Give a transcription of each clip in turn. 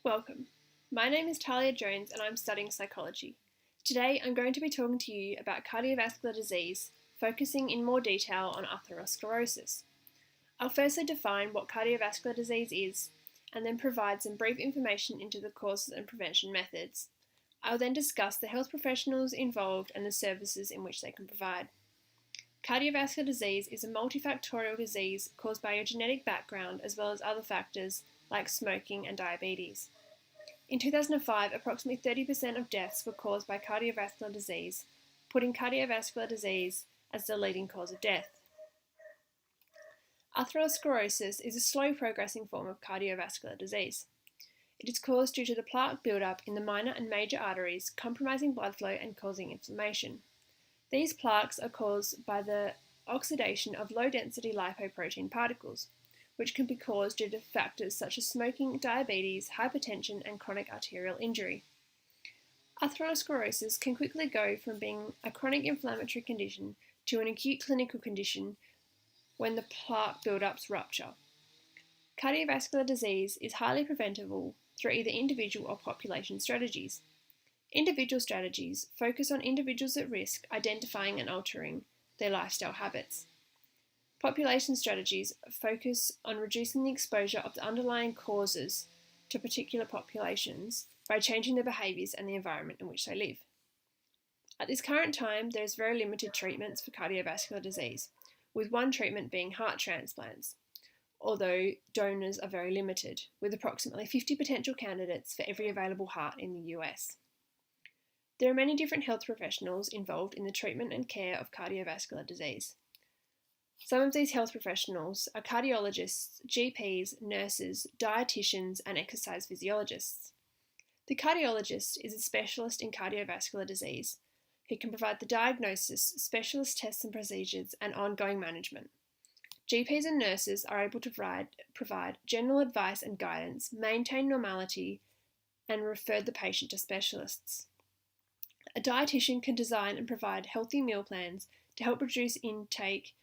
Welcome. My name is Talia Jones and I'm studying psychology. Today I'm going to be talking to you about cardiovascular disease, focusing in more detail on atherosclerosis. I'll firstly define what cardiovascular disease is and then provide some brief information into the causes and prevention methods. I'll then discuss the health professionals involved and the services in which they can provide. Cardiovascular disease is a multifactorial disease caused by your genetic background as well as other factors like smoking and diabetes. In 2005, approximately 30% of deaths were caused by cardiovascular disease, putting cardiovascular disease as the leading cause of death. Atherosclerosis is a slow progressing form of cardiovascular disease. It is caused due to the plaque buildup in the minor and major arteries, compromising blood flow and causing inflammation. These plaques are caused by the oxidation of low-density lipoprotein particles, which can be caused due to factors such as smoking, diabetes, hypertension, and chronic arterial injury. Atherosclerosis can quickly go from being a chronic inflammatory condition to an acute clinical condition when the plaque buildups rupture. Cardiovascular disease is highly preventable through either individual or population strategies. Individual strategies focus on individuals at risk, identifying and altering their lifestyle habits. Population strategies focus on reducing the exposure of the underlying causes to particular populations by changing their behaviours and the environment in which they live. At this current time, there is very limited treatments for cardiovascular disease, with one treatment being heart transplants, although donors are very limited, with approximately 50 potential candidates for every available heart in the US. There are many different health professionals involved in the treatment and care of cardiovascular disease. Some of these health professionals are cardiologists, GPs, nurses, dietitians, and exercise physiologists. The cardiologist is a specialist in cardiovascular disease who can provide the diagnosis, specialist tests and procedures, and ongoing management. GPs and nurses are able to provide general advice and guidance, maintain normality, and refer the patient to specialists. A dietitian can design and provide healthy meal plans to help reduce intake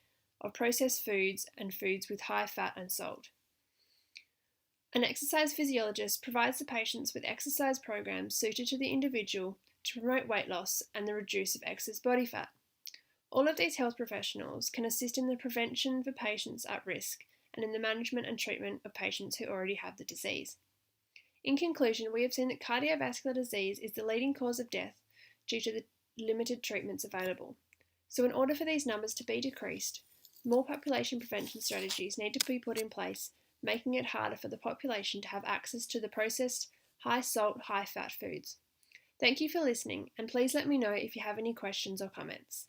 of processed foods and foods with high fat and salt. An exercise physiologist provides the patients with exercise programs suited to the individual to promote weight loss and the reduce of excess body fat. All of these health professionals can assist in the prevention for patients at risk and in the management and treatment of patients who already have the disease. In conclusion, we have seen that cardiovascular disease is the leading cause of death due to the limited treatments available. So in order for these numbers to be decreased, more population prevention strategies need to be put in place, making it harder for the population to have access to the processed, high-salt, high-fat foods. Thank you for listening, and please let me know if you have any questions or comments.